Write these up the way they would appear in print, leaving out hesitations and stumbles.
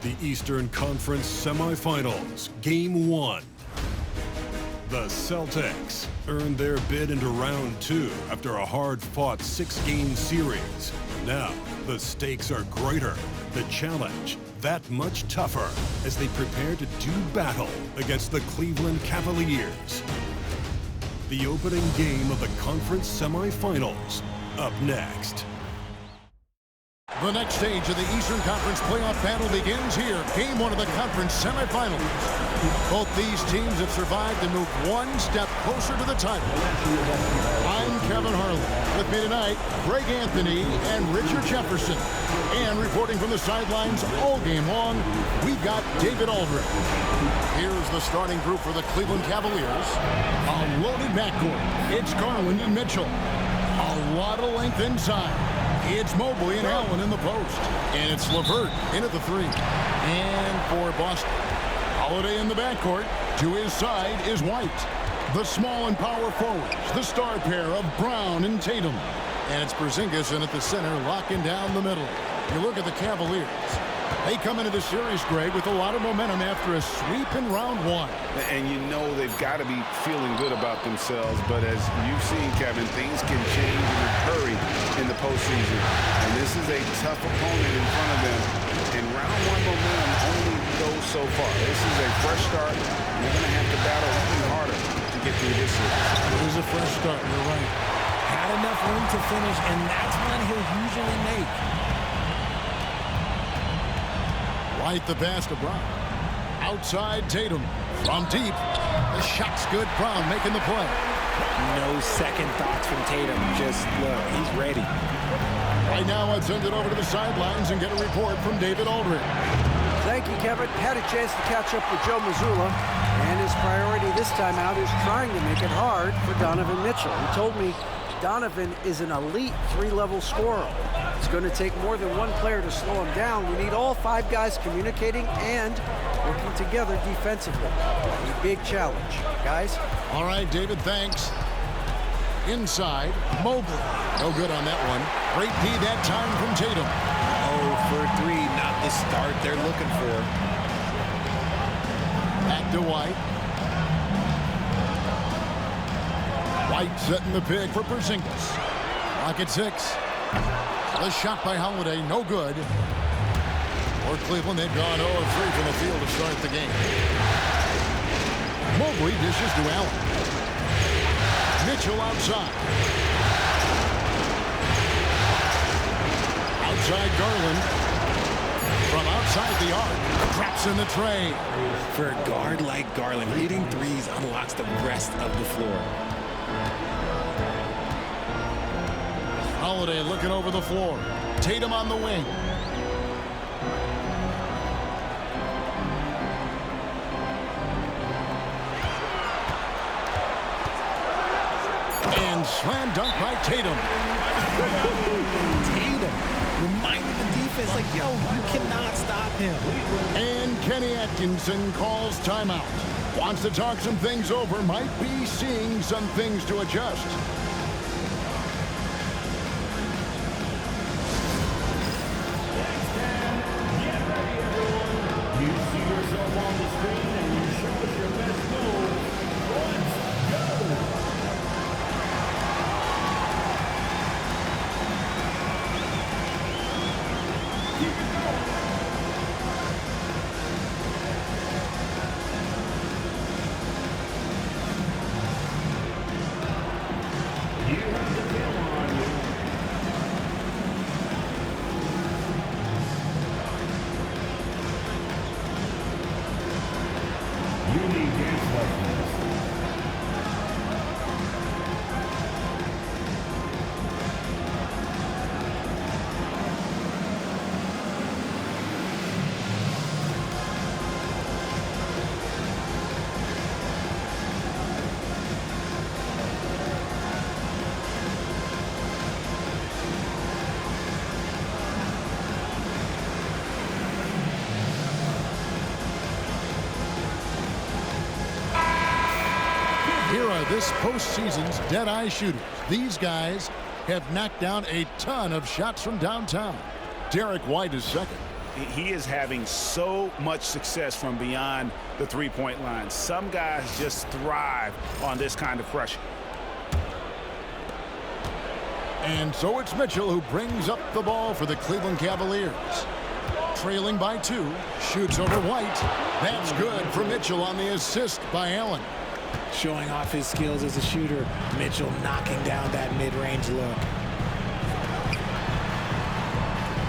The Eastern Conference Semifinals, Game 1. The Celtics earned their bid into round 2 after a hard-fought 6-game series. Now, the stakes are greater, the challenge that much tougher as they prepare to do battle against the Cleveland Cavaliers. The opening game of the conference semifinals, up next. The next stage of the Eastern Conference playoff battle begins here. Game 1 of the conference semifinals. Both these teams have survived and moved one step closer to the title. I'm Kevin Harlan. With me tonight, Greg Anthony and Richard Jefferson. And reporting from the sidelines all game long, we've got David Aldridge. Here's the starting group for the Cleveland Cavaliers. A loaded backcourt. It's Garland and Mitchell. A lot of length inside. It's Mobley and Allen in the post. And it's LeVert in at the 3. And for Boston, Holiday in the backcourt. To his side is White. The small and power forwards, the star pair of Brown and Tatum. And it's Porzingis in at the center, locking down the middle. You look at the Cavaliers. They come into the series, Greg, with a lot of momentum after a sweep in round 1. And you know they've got to be feeling good about themselves. But as you've seen, Kevin, things can change in a hurry in the postseason. And this is a tough opponent in front of them. And round 1 momentum only goes so far. This is a fresh start. You're going to have to battle even harder to get through this series. It was a fresh start, you're right. Had enough room to finish, and that's when he'll usually make. White the pass to Brown. Outside Tatum. From deep. The shot's good. Brown making the play. No second thoughts from Tatum. Just look, he's ready. Right now, I'd send it over to the sidelines and get a report from David Aldridge. Thank you, Kevin. Had a chance to catch up with Joe Mazzulla, and his priority this time out is trying to make it hard for Donovan Mitchell. He told me Donovan is an elite 3-level scorer. It's going to take more than one player to slow him down. We need all 5 guys communicating and working together defensively. A big challenge, guys. All right, David, thanks. Inside, Mobley. No good on that one. Great D that time from Tatum. Oh, for 3, not the start they're looking for. Back to White. White setting the pick for Porzingis. Clock at 6. The shot by Holiday, no good. For Cleveland, they've gone 0 of 3 from the field to start the game. Mobley dishes to Allen. Mitchell outside. Outside Garland. From outside the arc. Traps in the tray. For a guard like Garland, hitting 3s unlocks the rest of the floor. Holiday looking over the floor. Tatum on the wing. And slam dunk by Tatum. Tatum reminded the defense, like, yo, you cannot stop him. And Kenny Atkinson calls timeout. Wants to talk some things over. Might be seeing some things to adjust. Here are this postseason's dead-eye shooters. These guys have knocked down a ton of shots from downtown. Derek White is second. He is having so much success from beyond the three-point line. Some guys just thrive on this kind of pressure. And so it's Mitchell who brings up the ball for the Cleveland Cavaliers. Trailing by 2, shoots over White. That's good for Mitchell on the assist by Allen. Showing off his skills as a shooter. Mitchell knocking down that mid-range look.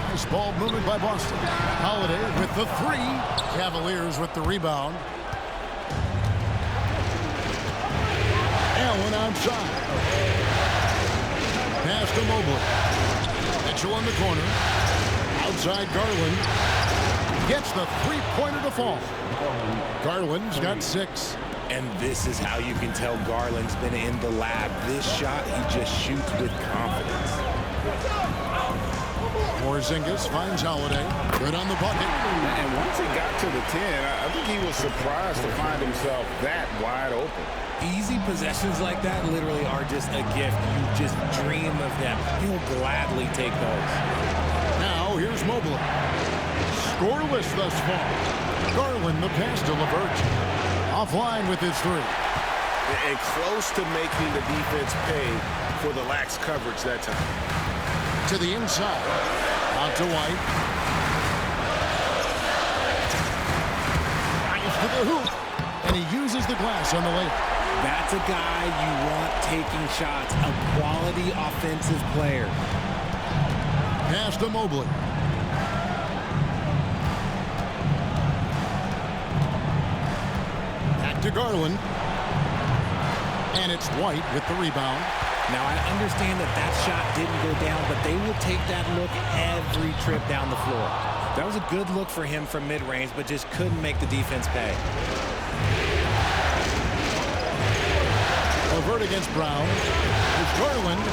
Nice ball movement by Boston. Holiday with the 3. Cavaliers with the rebound. Allen outside. Pass to Mobley. Mitchell in the corner. Outside Garland. Gets the three-pointer to fall. Garland's got 6. And this is how you can tell Garland's been in the lab. This shot, he just shoots with confidence. Porzingis finds Holiday. Good on the bucket. And once he got to the 10, I think he was surprised to find himself that wide open. Easy possessions like that literally are just a gift. You just dream of them. He'll gladly take those. Now here's Mobley. Scoreless thus far. Garland the pass to LeVert. Offline with his 3. And close to making the defense pay for the lax coverage that time. To the inside. Out to White. Drives to the hoop. And he uses the glass on the layup. That's a guy you want taking shots. A quality offensive player. Pass to Mobley. Back to Garland. And it's White with the rebound. Now, I understand that that shot didn't go down, but they will take that look every trip down the floor. That was a good look for him from mid-range, but just couldn't make the defense pay. LeVert against Brown. It's Garland.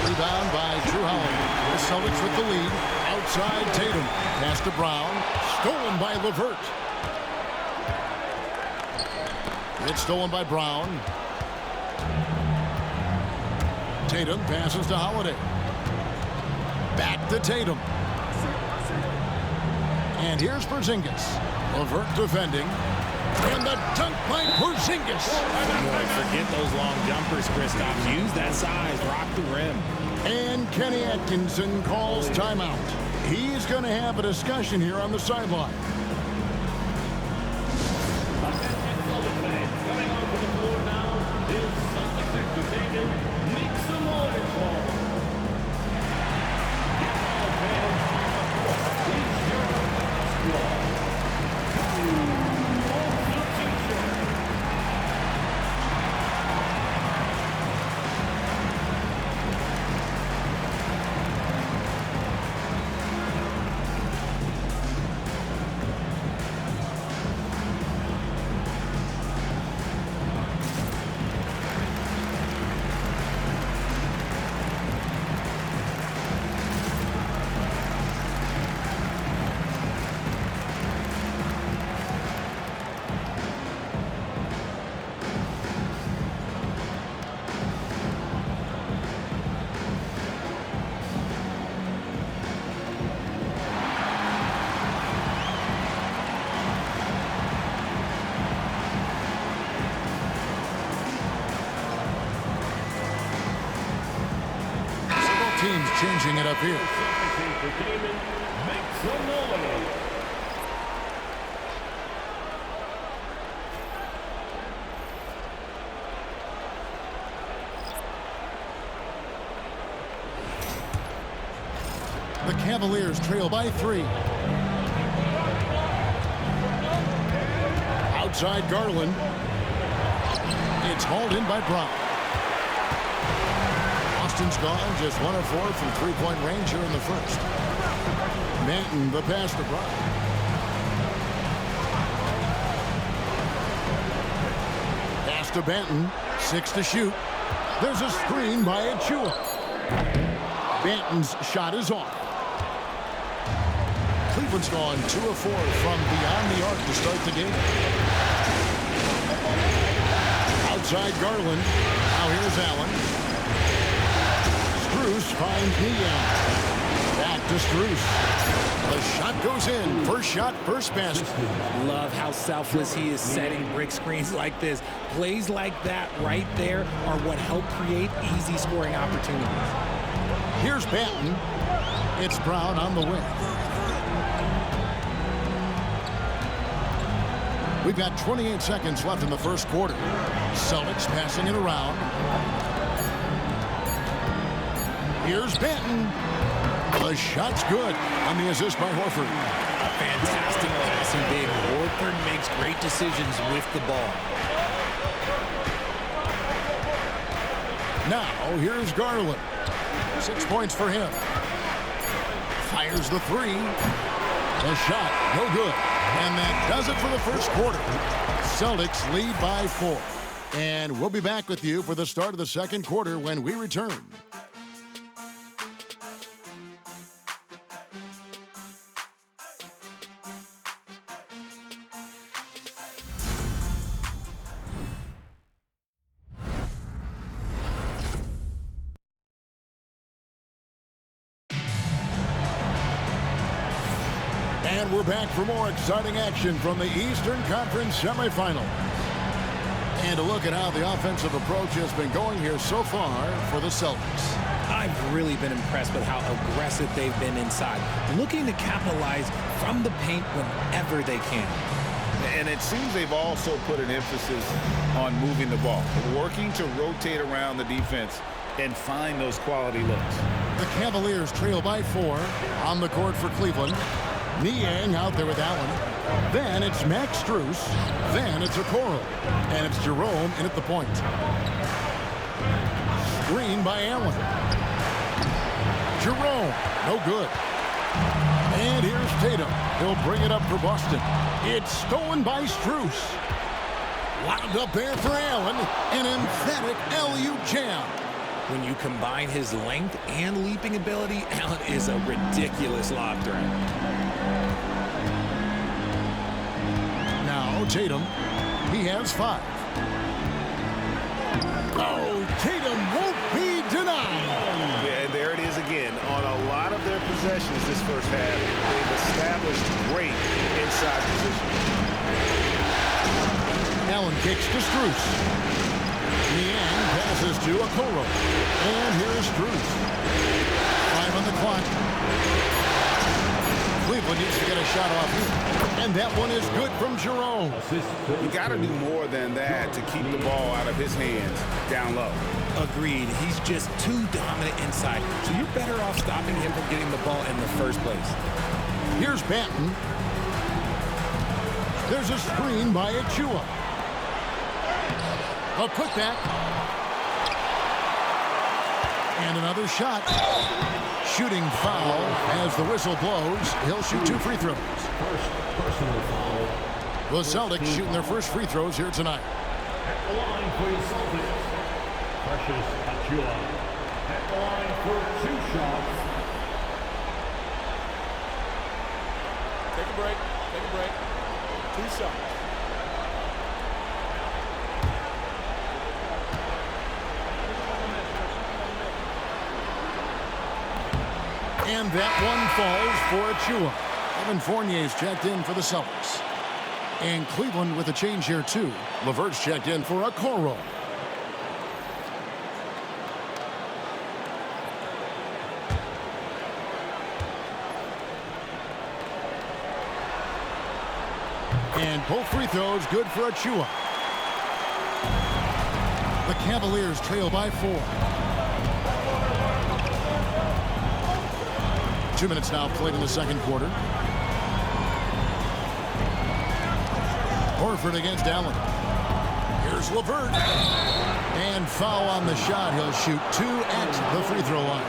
Rebound by Drew Holiday. The Celtics with the lead. Outside Tatum. Pass to Brown. Stolen by LeVert. It's stolen by Brown. Tatum passes to Holiday. Back to Tatum. And here's Porzingis. LeVert defending. And the dunk by Porzingis. Forget those long jumpers, Kristaps. Use that size. Rock the rim. And Kenny Atkinson calls timeout. He's going to have a discussion here on the sideline. Teams changing it up here. The Cavaliers trail by 3. Outside Garland. It's hauled in by Brown. Boston's gone just 1 of 4 from three-point range here in the first. Manton the pass to Brown. Pass to Banton. 6 to shoot. There's a screen by Achua. Banton's shot is off. Cleveland's gone 2 of 4 from beyond the arc to start the game. Outside Garland. Now here's Allen. Strus finds Niang. Back to Strus. The shot goes in. First shot, first basket. Love how selfless he is setting brick screens like this. Plays like that right there are what help create easy scoring opportunities. Here's Banton. It's Brown on the wing. We've got 28 seconds left in the first quarter. Celtics passing it around. Here's Banton. The shot's good on the assist by Horford. A fantastic passing big. Horford makes great decisions with the ball. Now, here's Garland. 6 points for him. Fires the three. The shot, no good. And that does it for the first quarter. Celtics lead by 4. And we'll be back with you for the start of the second quarter when we return. And we're back for more exciting action from the Eastern Conference semifinals. And a look at how the offensive approach has been going here so far for the Celtics. I've really been impressed with how aggressive they've been inside, looking to capitalize from the paint whenever they can. And it seems they've also put an emphasis on moving the ball, working to rotate around the defense and find those quality looks. The Cavaliers trail by 4 on the court for Cleveland. Niang out there with Allen. Then it's Max Strus. Then it's Okoro. And it's Jerome in at the point. Screen by Allen. Jerome, no good. And here's Tatum. He'll bring it up for Boston. It's stolen by Strus. Wound up there for Allen. An emphatic LU jam. When you combine his length and leaping ability, Allen is a ridiculous lob threat. Now Tatum, he has 5. Oh, Tatum won't be denied. And there it is again. On a lot of their possessions this first half, they've established great inside position. Allen kicks to Strus. Niang passes to Okoro. And here's Strus. 5 on the clock. Cleveland needs to get a shot off here. And that one is good from Jerome. You got to do more than that to keep the ball out of his hands down low. Agreed. He's just too dominant inside. So you're better off stopping him from getting the ball in the first place. Here's Banton. There's a screen by Achua. A putback. And another shot. Shooting foul as the whistle blows. He'll shoot 2 free throws. Personal foul. The Celtics shooting their first free throws here tonight. At the line for the Celtics, Precious Achiuwa. At the line for 2 shots. Take a break. Take a break. 2 shots. And that one falls for Achua. Evan Fournier's checked in for the Celtics. And Cleveland with a change here, too. LeVert's checked in for Okoro. And both free throws good for Achua. The Cavaliers trail by 4. 2 minutes now played in the second quarter. Horford against Allen. Here's LeVert. And foul on the shot. He'll shoot 2 at the free throw line.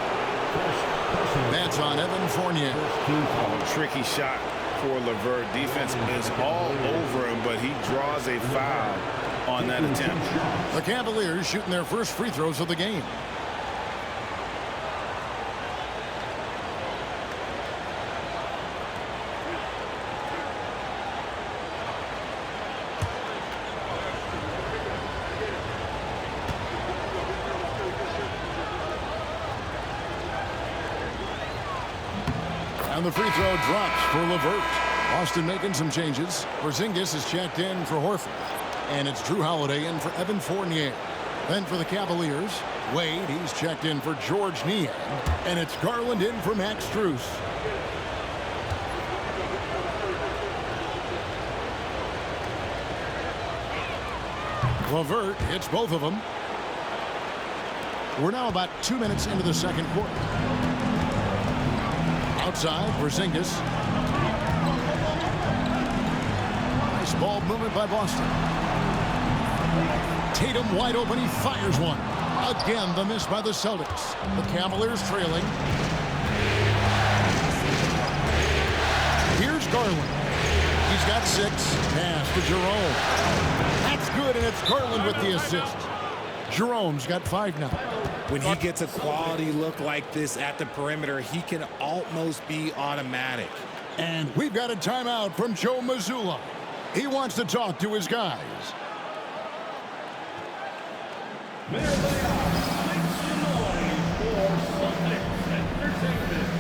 That's on Evan Fournier. Tricky shot for LeVert. Defense is all over him, but he draws a foul on that attempt. The Cavaliers shooting their first free throws of the game. And the free throw drops for LeVert. Boston making some changes. Porzingis is checked in for Horford. And it's Drew Holiday in for Evan Fournier. Then for the Cavaliers, Wade, he's checked in for George Niang. And it's Garland in for Max Strus. LeVert hits both of them. We're now about 2 minutes into the second quarter. Outside, Porzingis. Nice ball movement by Boston. Tatum wide open, he fires one. Again, the miss by the Celtics. The Cavaliers trailing. Here's Garland. He's got 6. Pass to Jerome. That's good, and it's Garland with the assist. Jerome's got 5 now. When he gets a quality look like this at the perimeter, he can almost be automatic. And we've got a timeout from Joe Mazzulla. He wants to talk to his guys. Make some noise for Celtics Entertainment.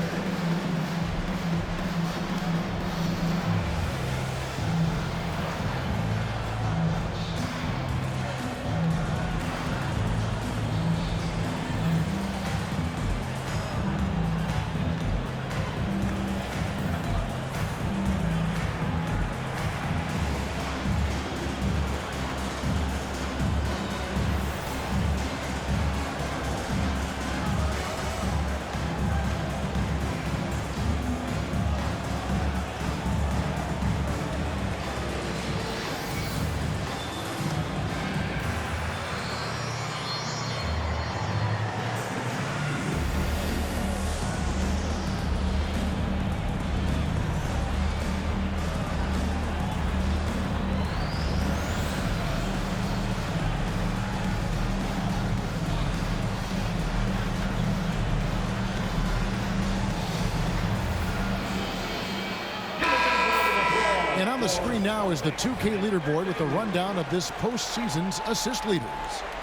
And on the screen now is the 2K leaderboard with a rundown of this postseason's assist leaders.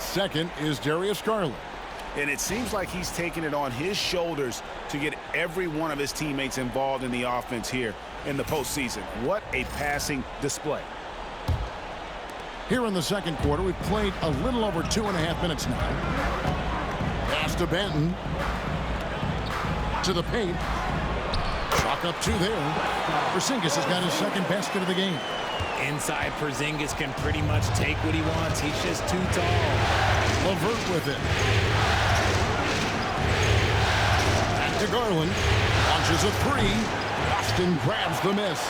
Second is Darius Garland. And it seems like he's taking it on his shoulders to get every one of his teammates involved in the offense here in the postseason. What a passing display. Here in the second quarter, we've played a little over 2.5 minutes now. Pass to Banton. To the paint. Chalk up 2 there. Porzingis has got his second basket of the game. Inside, Porzingis can pretty much take what he wants. He's just too tall. LeVert with it. Back to Garland. Launches a 3. Boston grabs the miss.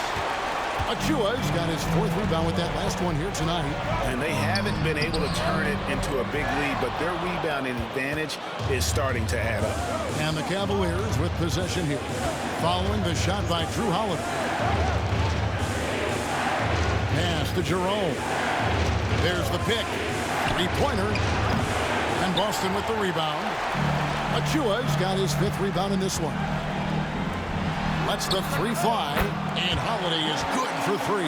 Achua's got his 4th rebound with that last one here tonight. And they haven't been able to turn it into a big lead, but their rebounding advantage is starting to add up. And the Cavaliers with possession here. Following the shot by Drew Holiday. Pass to Jerome. There's the pick. 3-pointer. And Boston with the rebound. Achua's got his 5th rebound in this one. Lets the 3 fly. And Holiday is good for 3.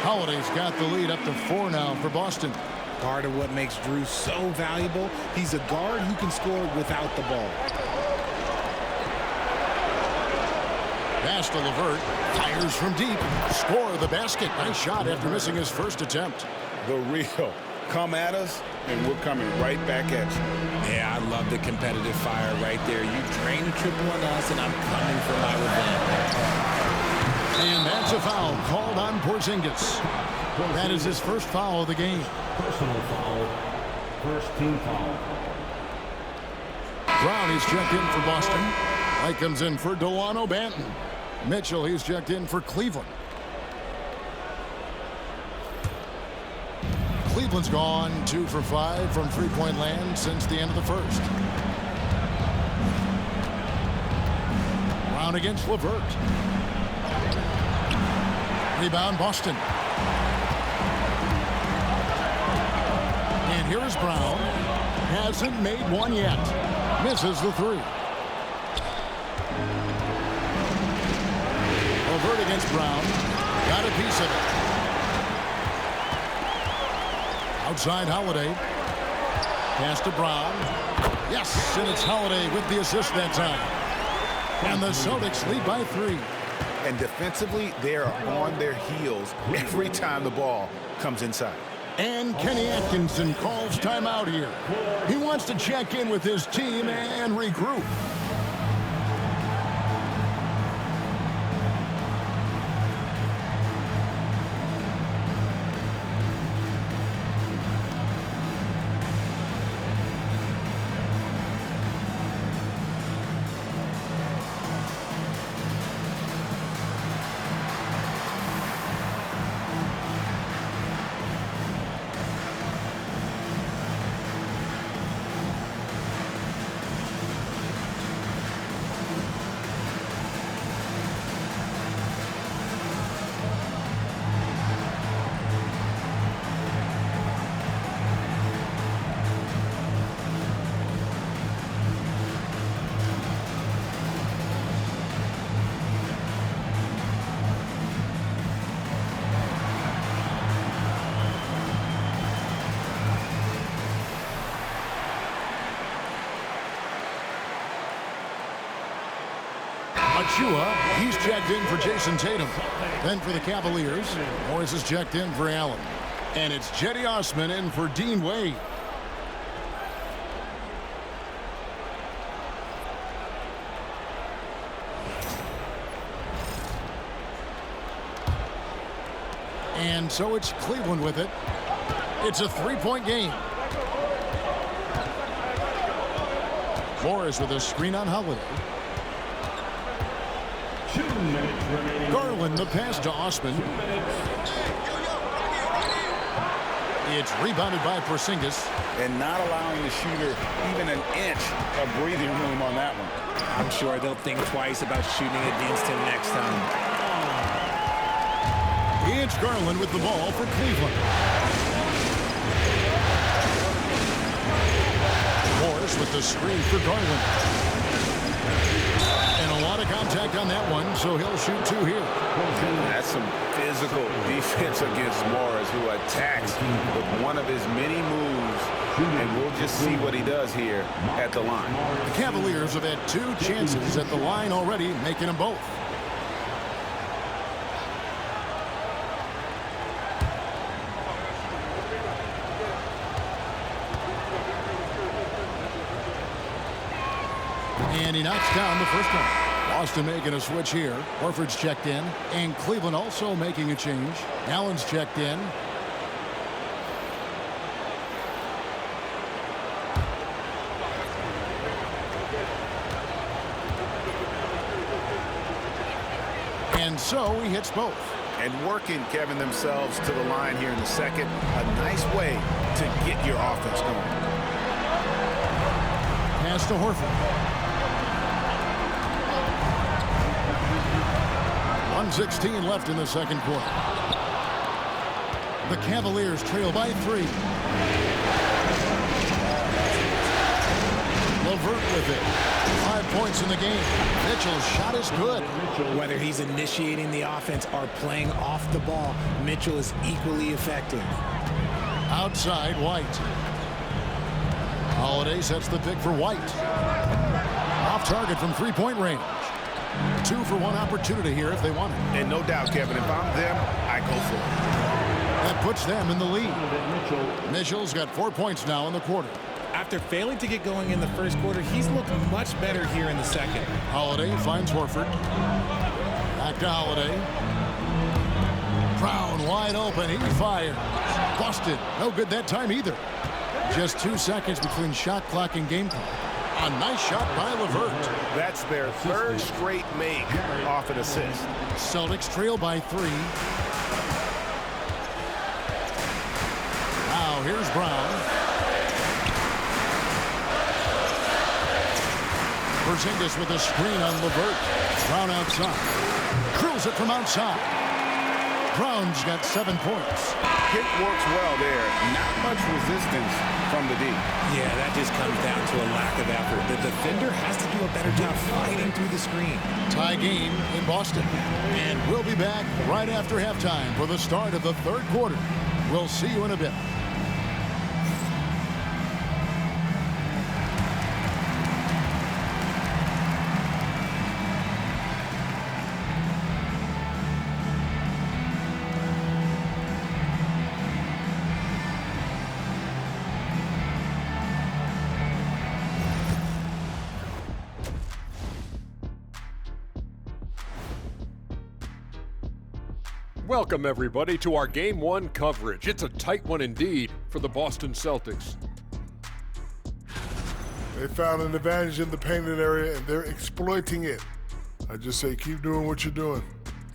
Holiday's got the lead up to 4 now for Boston. Part of what makes Drew so valuable, he's a guard who can score without the ball. Pass to LeVert. Fires from deep. Score the basket. Nice shot after missing his first attempt. The real. Come at us, and we're coming right back at you. Yeah, I love the competitive fire right there. You drain a triple on us, and I'm coming for my revenge. And that's a foul called on Porzingis. That is his first foul of the game. Personal foul. First team foul. Brown is checked in for Boston. White comes in for Delano Banton. Mitchell, he's checked in for Cleveland. Cleveland's gone 2 for 5 from three-point land since the end of the first. Brown against LeVert. Rebound Boston. And here is Brown. Hasn't made one yet. Misses the 3. LeVert against Brown. Got a piece of it. Outside Holiday. Pass to Brown. Yes, and it's Holiday with the assist that time. And the Celtics lead by 3. And defensively, they are on their heels every time the ball comes inside. And Kenny Atkinson calls timeout here. He wants to check in with his team and regroup. Achua, he's checked in for Jason Tatum. Then for the Cavaliers, Morris is checked in for Allen. And it's Cedi Osman in for Dean Wade. And so it's Cleveland with it. It's a 3-point game. Morris with a screen on Holiday. Garland, the pass to Osman. It's rebounded by Porzingis. And not allowing the shooter even an inch of breathing room on that one. I'm sure they'll think twice about shooting against him next time. It's Garland with the ball for Cleveland. Morris with the screen for Garland. And a lot of contact on that one, so he'll shoot 2 here. That's some physical defense against Morris, who attacks with one of his many moves. And we'll just see what he does here at the line. The Cavaliers have had 2 chances at the line already, making them both. And he knocks down the first one. Boston making a switch here. Horford's checked in. And Cleveland also making a change. Allen's checked in. And so he hits both. And working, Kevin, themselves to the line here in the second. A nice way to get your offense going. Pass to Horford. 1:16 left in the second quarter. The Cavaliers trail by 3. LeVert with it. 5 points in the game. Mitchell's shot is good. Whether he's initiating the offense or playing off the ball, Mitchell is equally effective. Outside, White. Holiday sets the pick for White. Off target from 3-point range. 2 for 1 opportunity here if they want it. And no doubt, Kevin, if I'm them, I go for it. That puts them in the lead. Mitchell's got 4 points now in the quarter. After failing to get going in the first quarter, he's looked much better here in the second. Holiday finds Horford. Back to Holiday. Brown wide open. He fires. Busted. No good that time either. Just 2 seconds between shot clock and game clock. A nice shot by LeVert. That's their 3rd straight make off an assist. Celtics trail by 3. Now here's Brown. Porzingis with a screen on LeVert. Brown outside. Curls it from outside. Brown's got 7 points. Pick works well there. Not much resistance from the D. Yeah, that just comes down to a lack of effort. The defender has to do a better job fighting through the screen. Tie game in Boston. And we'll be back right after halftime for the start of the 3rd quarter. We'll see you in a bit. Welcome, everybody, to our Game 1 coverage. It's a tight one indeed for the Boston Celtics. They found an advantage in the painted area, and they're exploiting it. I just say keep doing what you're doing.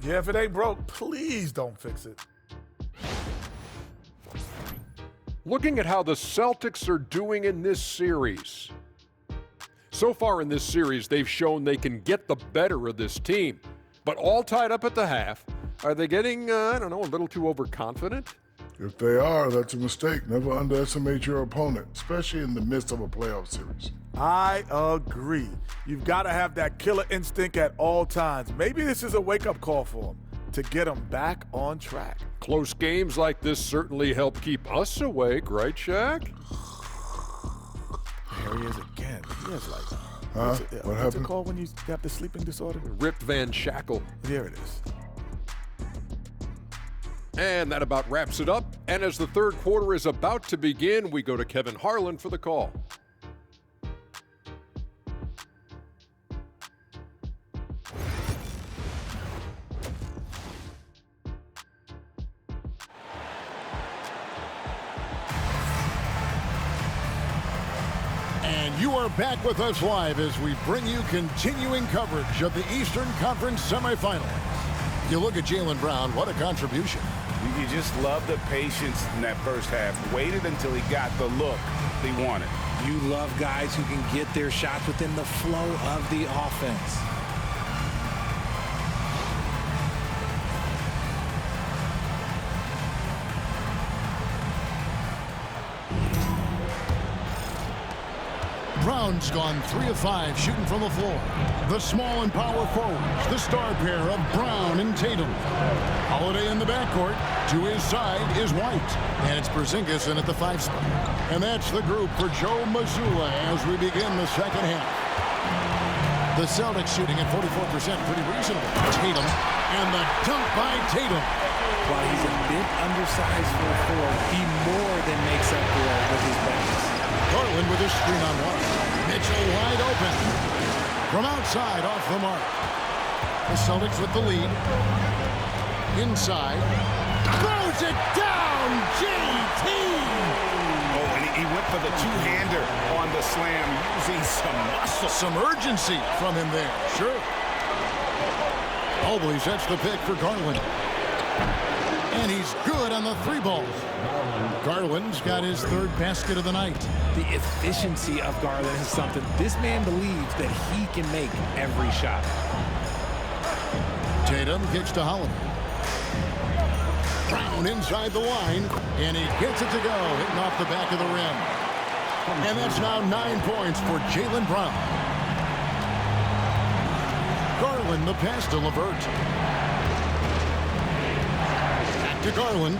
Yeah, if it ain't broke, please don't fix it. Looking at how the Celtics are doing in this series. So far in this series, they've shown they can get the better of this team, but all tied up at the half. Are they getting, I don't know, a little too overconfident? If they are, that's a mistake. Never underestimate your opponent, especially in the midst of a playoff series. I agree. You've got to have that killer instinct at all times. Maybe this is a wake-up call for them to get them back on track. Close games like this certainly help keep us awake, right, Shaq? There he is again. He has like, what what's happened? it called when you have the sleeping disorder? Rip Van Shackle. There it is. And that about wraps it up. And as the third quarter is about to begin, we go to Kevin Harlan for the call. And you are back with us live as we bring you continuing coverage of the Eastern Conference semifinals. You look at Jaylen Brown, what a contribution. You just love the patience in that first half. Waited until he got the look he wanted. You love guys who can get their shots within the flow of the offense. Brown's gone 3 of 5 shooting from the floor. The small and power forwards, the star pair of Brown and Tatum. Holiday in the backcourt. To his side is White. And it's Porzingis in at the 5 spot. And that's the group for Joe Mazzulla as we begin the second half. The Celtics shooting at 44%, pretty reasonable. Tatum, and the dunk by Tatum. While he's a bit undersized for a forward, he more than makes up for it with his pass. Garland with his screen on one. Mitchell wide open. From outside, off the mark. The Celtics with the lead. Inside. Throws it down, JT! Oh, and he went for the two-hander on the slam, using some muscle. Some urgency from him there, sure. Mobley sets the pick for Garland. And he's good on the 3-ball. Garland's got his 3rd basket of the night. The efficiency of Garland is something this man believes that he can make every shot. Tatum kicks to Holiday. Brown inside the line, and he gets it to go, hitting off the back of the rim. And that's now 9 points for Jaylen Brown. Garland the pass to LeVert. Back to Garland.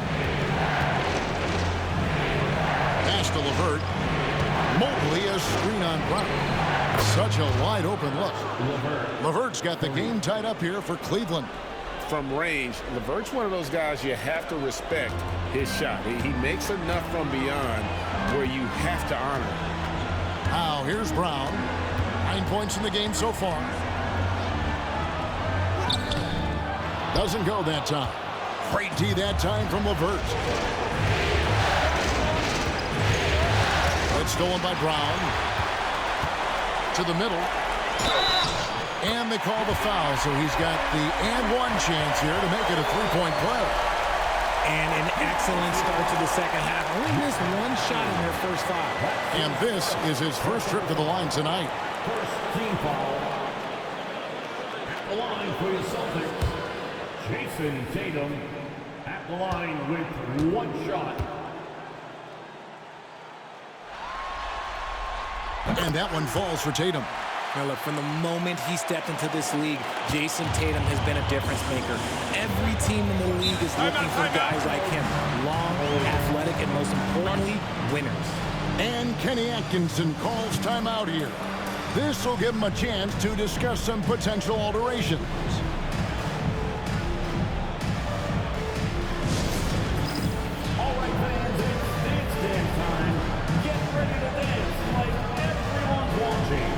Pass to LeVert. Mobley a screen on Brown. Such a wide open look. LeVert's got the game tied up here for Cleveland. From range, LeVert's one of those guys you have to respect his shot. He makes enough from beyond where you have to honor it. Now here's Brown. 9 points in the game so far. Doesn't go that time. Great D that time from LeVert. It's stolen by Brown. To the middle. And they call the foul, so he's got the and-one chance here to make it a 3-point play. And an excellent start to the second half. Only missed 1 shot in their first 5. And this is his first trip to the line tonight. First team foul. At the line for your Celtics, Jason Tatum. At the line with 1 shot. And that one falls for Tatum. Now look, from the moment he stepped into this league, Jason Tatum has been a difference maker. Every team in the league is looking for guys like him. Long, athletic, and most importantly, winners. And Kenny Atkinson calls timeout here. This will give him a chance to discuss some potential alterations. All right, fans, it's dance dance time. Get ready to dance like everyone's watching.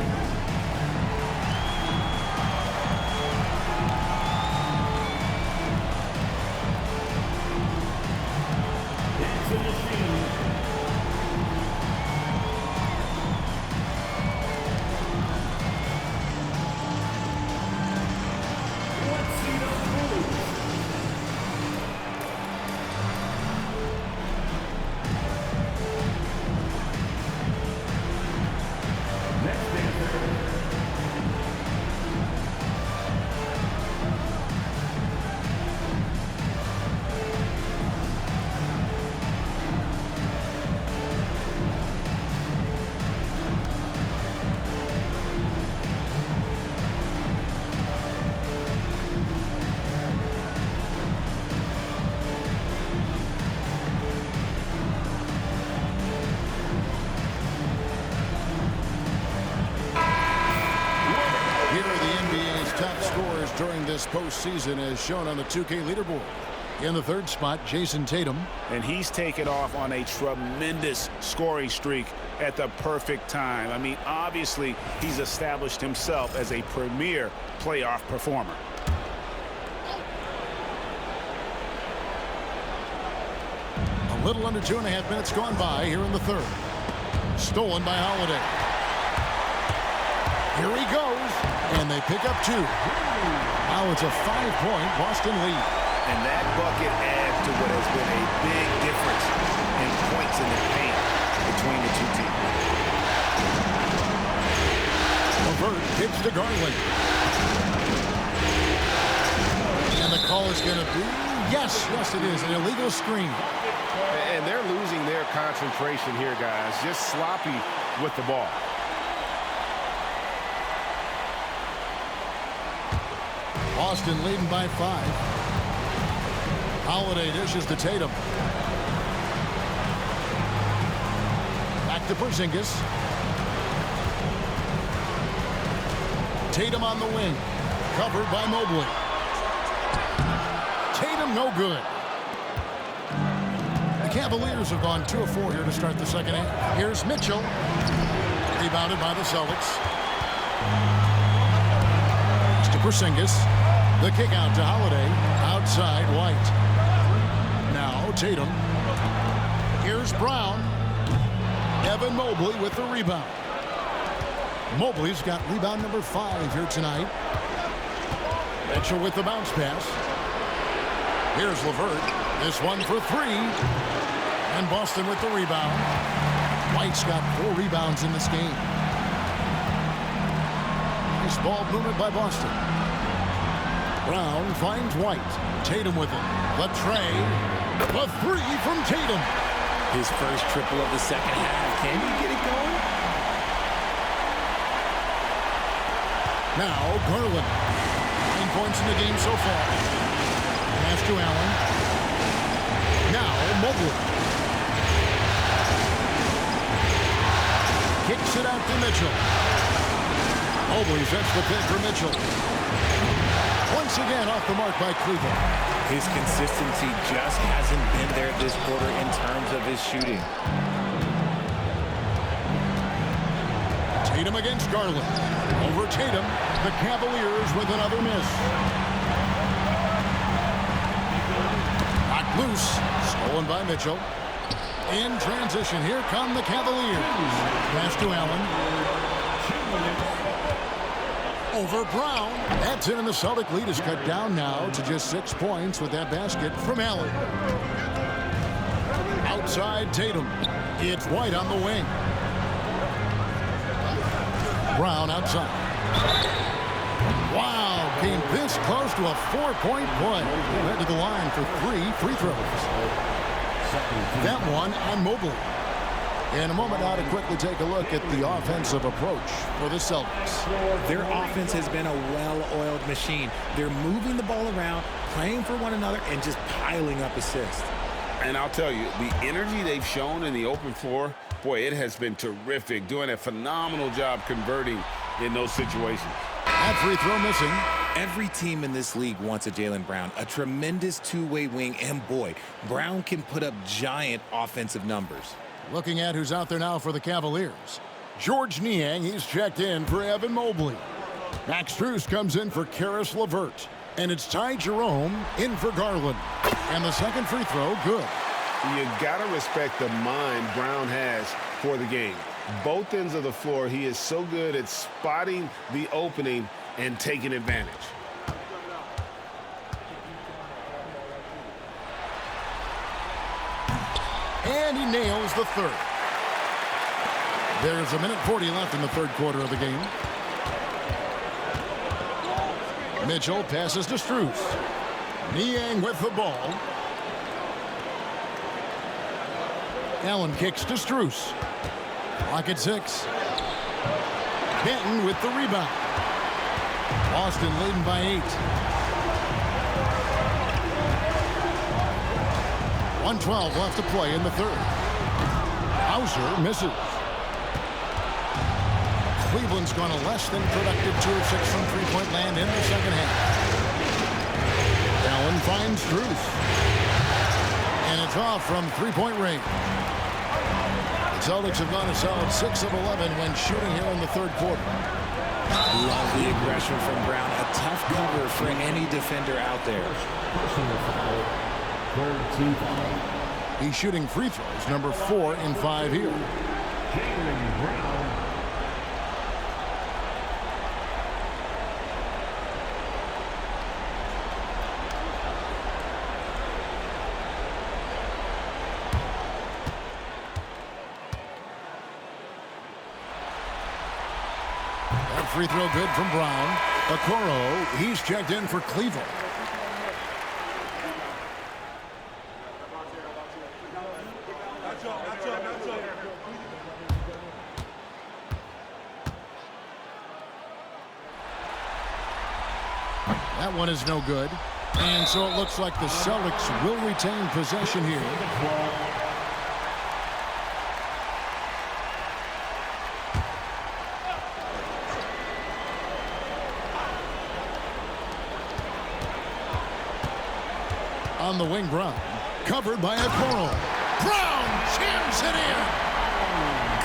this postseason as shown on the 2K leaderboard. In the third spot, Jason Tatum. And he's taken off on a tremendous scoring streak at the perfect time. I mean, obviously, he's established himself as a premier playoff performer. A little under 2.5 minutes gone by here in the third. Stolen by Holiday. Here he goes, and they pick up 2. Now it's a 5-point Boston lead. And that bucket adds to what has been a big difference in points in the paint between the two teams. LeVert kicks to Garland. And the call is going to be, yes, it is, an illegal screen. And they're losing their concentration here, guys. Just sloppy with the ball. Boston leading by 5. Holiday dishes to Tatum. Back to Porzingis. Tatum on the wing. Covered by Mobley. Tatum no good. The Cavaliers have gone 2 of 4 here to start the second half. Here's Mitchell. Rebounded by the Celtics. To Porzingis. The kick out to Holiday. Outside White. Now Tatum. Here's Brown. Evan Mobley with the rebound. Mobley's got rebound number 5 here tonight. Mitchell with the bounce pass. Here's LeVert. This one for 3. And Boston with the rebound. White's got 4 rebounds in this game. Nice ball movement by Boston. Brown finds White. Tatum with it. The tray. The 3 from Tatum. His first triple of the second half. Can you get it going? Now Garland. 9 points in the game so far. Pass to Allen. Now Mobley. Kicks it out to Mitchell. Mobley sets the pick for Mitchell. Once again off the mark by Cleveland. His consistency just hasn't been there this quarter in terms of his shooting. Tatum against Garland. Over Tatum, the Cavaliers with another miss. Knocked loose, stolen by Mitchell. In transition, here come the Cavaliers. Pass to Allen. Over Brown. That's it, and the Celtic lead is cut down now to just 6 points with that basket from Allen. Outside Tatum. It's White on the wing. Brown outside. Wow, came this close to a 4-point play. Led to the line for 3 free throws. That one on Mobley. In a moment now to quickly take a look at the offensive approach for the Celtics. Their offense has been a well-oiled machine. They're moving the ball around, playing for one another, and just piling up assists. And I'll tell you, the energy they've shown in the open floor, boy, it has been terrific. Doing a phenomenal job converting in those situations. That free throw missing. Every team in this league wants a Jaylen Brown, a tremendous two-way wing, and boy, Brown can put up giant offensive numbers. Looking at who's out there now for the Cavaliers. George Niang, he's checked in for Evan Mobley. Max Strus comes in for Karis LeVert. And it's Ty Jerome in for Garland. And the second free throw, good. You got to respect the mind Brown has for the game. Both ends of the floor, he is so good at spotting the opening and taking advantage. And he nails the third. There's 1:40 left in the third quarter of the game. Mitchell passes to Strus. Niang with the ball. Allen kicks to Strus. Clock at 6. Benton with the rebound. Boston leading by 8. 1:12 left to play in the third. Hauser misses. Cleveland's gone a less than productive 2 of 6 from three-point land in the second half. Garland finds Strus. And it's off from three-point range. The Celtics have gone a solid 6 of 11 when shooting here in the third quarter. Love the aggression from Brown. A tough cover for any defender out there. He's shooting free throws, number 4 in 5 here. Jaylen Brown. That free throw good from Brown. Okoro, he's checked in for Cleveland. That one is no good. And so it looks like the Celtics will retain possession here. On the wing, Brown. Covered by Okoro. Brown jams it in.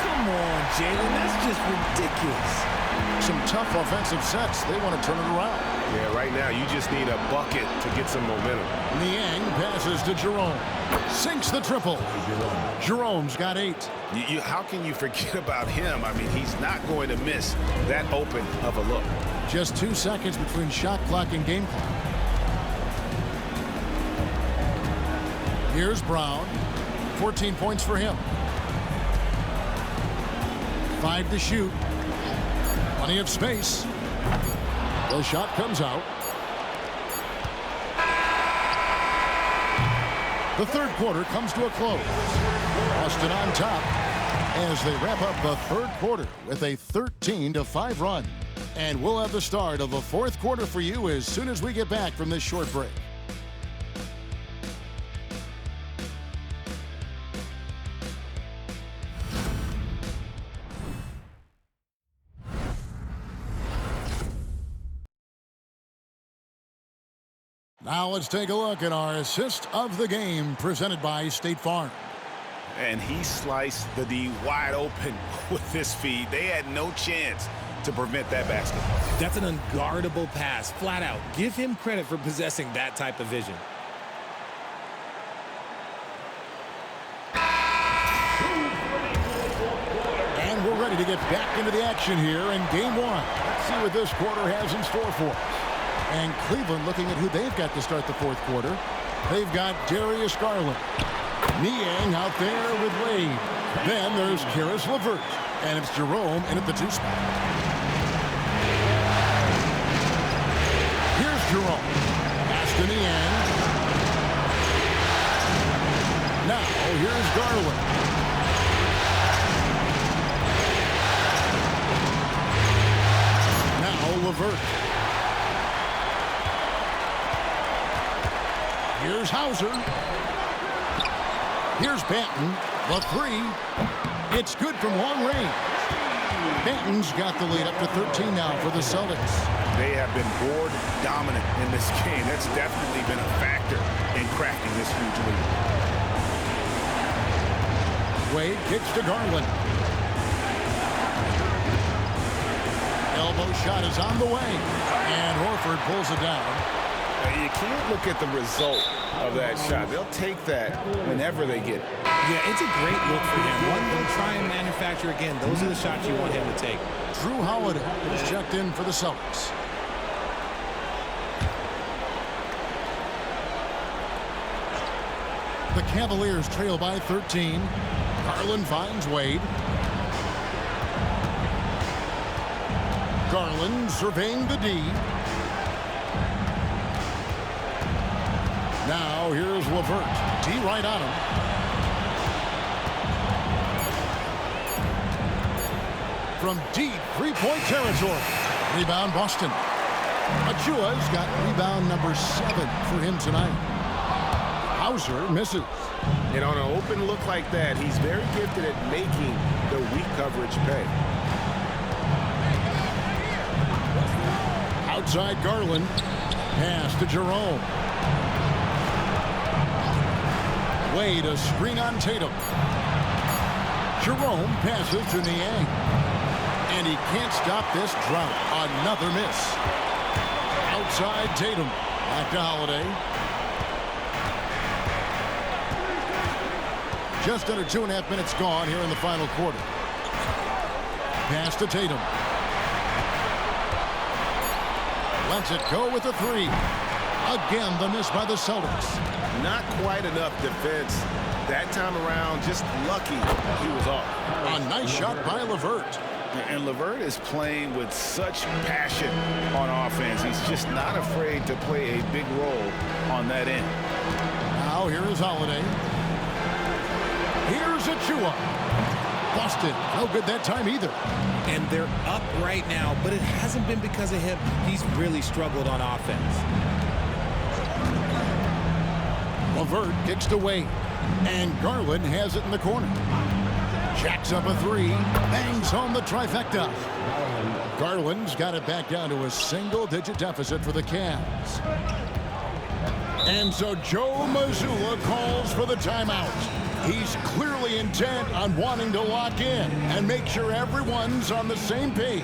Come on, Jaylen. That's just ridiculous. Some tough offensive sets. They want to turn it around. Yeah, right now you just need a bucket to get some momentum. Niang passes to Jerome. Sinks the triple. Jerome's got 8. How can you forget about him? I mean, he's not going to miss that open of a look. Just 2 seconds between shot clock and game clock. Here's Brown. 14 points for him. 5 to shoot. Plenty of space. The shot comes out. The third quarter comes to a close. Boston on top as they wrap up the third quarter with a 13-5 run. And we'll have the start of the fourth quarter for you as soon as we get back from this short break. Now let's take a look at our assist of the game presented by State Farm. And he sliced the D wide open with this feed. They had no chance to prevent that basket. That's an unguardable pass, flat out. Give him credit for possessing that type of vision. And we're ready to get back into the action here in game 1. Let's see what this quarter has in store for us. And Cleveland looking at who they've got to start the fourth quarter. They've got Darius Garland. Niang out there with Wade. Then there's Caris LeVert. And it's Jerome in at the 2 spot. Here's Jerome. Pass to Niang. Now here's Garland. Now LeVert. Here's Hauser. Here's Banton. The 3. It's good from long range. Banton's got the lead up to 13 now for the Celtics. They have been board dominant in this game. That's definitely been a factor in cracking this huge lead. Wade kicks to Garland. Elbow shot is on the way. And Horford pulls it down. You can't look at the result of that shot. They'll take that whenever they get it. Yeah, it's a great look for him. One they'll try and manufacture again. Those are the shots you want him to take. Drew Holiday is checked in for the Celtics. The Cavaliers trail by 13. Garland finds Wade. Garland surveying the D. Now here's LeVert. D right on him. From deep three-point territory. Rebound Boston. Achua's got rebound number 7 for him tonight. Hauser misses. And on an open look like that, he's very gifted at making the weak coverage pay. Outside Garland. Pass to Jerome. Way to screen on Tatum. Jerome passes to Niang. And he can't stop this drought. Another miss. Outside Tatum. Back to Holiday. Just under 2.5 minutes gone here in the final quarter. Pass to Tatum. Lets it go with a three. Again, the miss by the Celtics. Not quite enough defense. That time around, just lucky he was off. A nice shot by LeVert. And LeVert is playing with such passion on offense. He's just not afraid to play a big role on that end. Now here is Holiday. Here's Achua. Busted. No good that time either. And they're up right now, but it hasn't been because of him. He's really struggled on offense. LeVert kicks away. And Garland has it in the corner. Jacks up a three. Bangs home the trifecta. Garland's got it back down to a single-digit deficit for the Cavs. And so Joe Mazzulla calls for the timeout. He's clearly intent on wanting to lock in and make sure everyone's on the same page.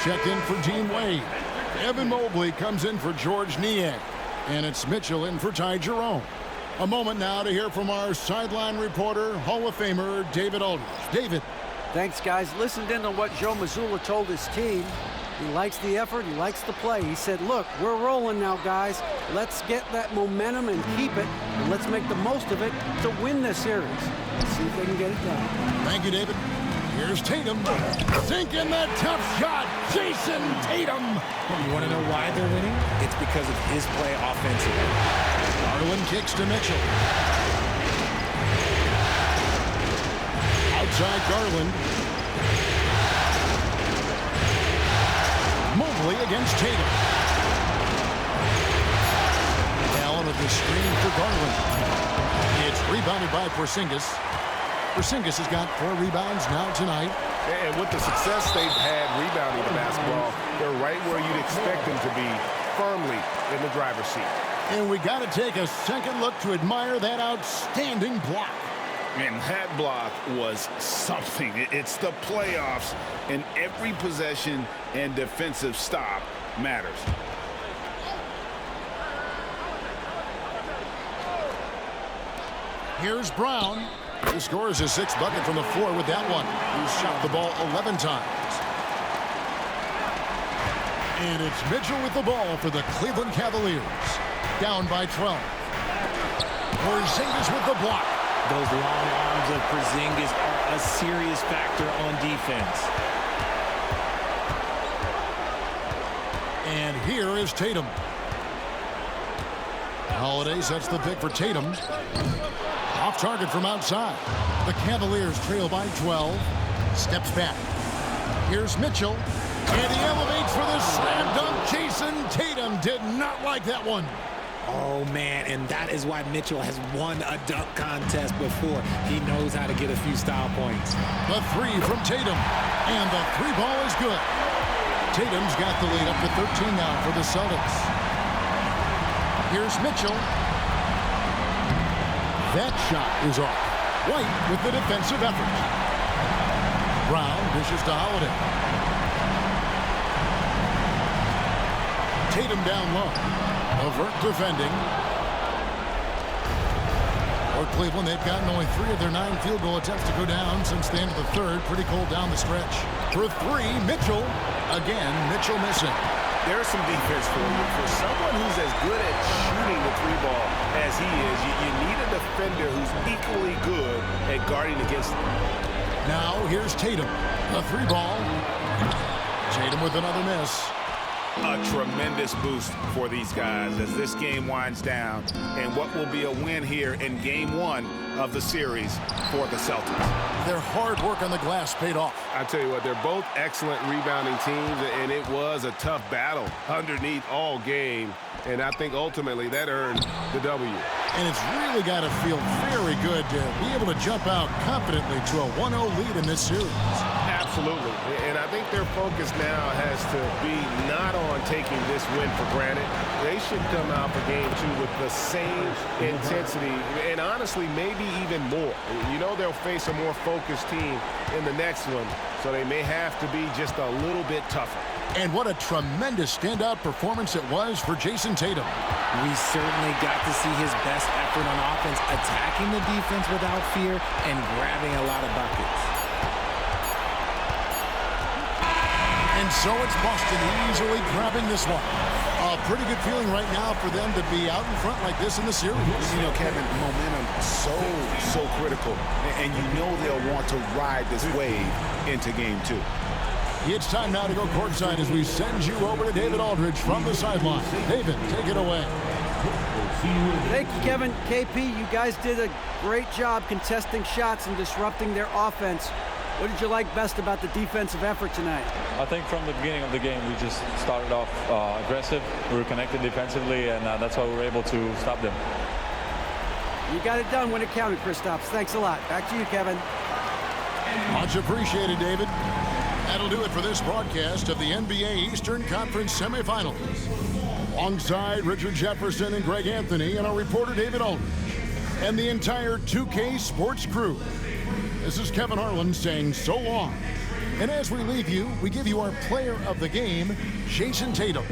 Checked in for Dean Wade. Evan Mobley comes in for George Niang. And it's Mitchell in for Ty Jerome. A moment now to hear from our sideline reporter, Hall of Famer David Aldridge. David. Thanks, guys. Listened in on what Joe Mazzulla told his team. He likes the effort. He likes the play. He said, look, we're rolling now, guys. Let's get that momentum and keep it. And let's make the most of it to win this series. Let's see if they can get it done. Thank you, David. Here's Tatum. Sinking that tough shot. Jason Tatum. You want to know why they're winning? It's because of his play offensively. Garland kicks to Mitchell. Outside Garland. Mobley against Tatum. Allen with the screen for Garland. It's rebounded by Porzingis. Porzingis has got 4 rebounds now tonight. And with the success they've had rebounding the basketball, they're right where you'd expect them to be, firmly in the driver's seat. And we got to take a second look to admire that outstanding block. And that block was something. It's the playoffs, and every possession and defensive stop matters. Here's Brown. He scores his 6th bucket from the floor with that one. He's shot the ball 11 times. And it's Mitchell with the ball for the Cleveland Cavaliers. Down by 12. Porzingis with the block. Those long arms of Porzingis are a serious factor on defense. And here is Tatum. Holiday sets the pick for Tatum. Off target from outside. The Cavaliers trail by 12. Steps back. Here's Mitchell. And he elevates for the slam dunk. Jason Tatum did not like that one. Oh, man, and that is why Mitchell has won a dunk contest before. He knows how to get a few style points. The 3 from Tatum. And the 3 ball is good. Tatum's got the lead up to 13 now for the Celtics. Here's Mitchell. That shot is off. White with the defensive effort. Brown dishes to Holiday. Tatum down low. Levert defending. For Cleveland, they've gotten only 3 of their 9 field goal attempts to go down since the end of the third. Pretty cold down the stretch. For 3, Mitchell. Again, Mitchell missing. There's some defense for you. For someone who's as good at shooting the 3-ball as he is, you need a defender who's equally good at guarding against him. Now, here's Tatum. The 3-ball. Tatum with another miss. A tremendous boost for these guys as this game winds down, and what will be a win here in Game 1 of the series for the Celtics. Their hard work on the glass paid off. I tell you what, they're both excellent rebounding teams, and it was a tough battle underneath all game, and I think ultimately that earned the W. And it's really got to feel very good to be able to jump out confidently to a 1-0 lead in this series. Absolutely, and I think their focus now has to be not on taking this win for granted. They should come out for Game 2 with the same intensity, and honestly, maybe even more. You know they'll face a more focused team in the next one, so they may have to be just a little bit tougher. And what a tremendous standout performance it was for Jason Tatum. We certainly got to see his best effort on offense, attacking the defense without fear and grabbing a lot of buckets. And so it's Boston easily grabbing this one. A pretty good feeling right now for them to be out in front like this in the series. You know, Kevin, momentum so critical, and you know they'll want to ride this wave into Game 2. It's time now to go courtside as we send you over to David Aldridge from the sideline. David, take it away. Thank you, Kevin. KP, you guys did a great job contesting shots and disrupting their offense. What did you like best about the defensive effort tonight? I think from the beginning of the game, we just started off aggressive. We were connected defensively, and that's how we were able to stop them. You got it done when it counted, Kristaps. Thanks a lot. Back to you, Kevin. Much appreciated, David. That'll do it for this broadcast of the NBA Eastern Conference semifinals. Alongside Richard Jefferson and Greg Anthony and our reporter David Aldridge and the entire 2K Sports crew, this is Kevin Harlan saying so long. And as we leave you, we give you our player of the game, Jason Tatum.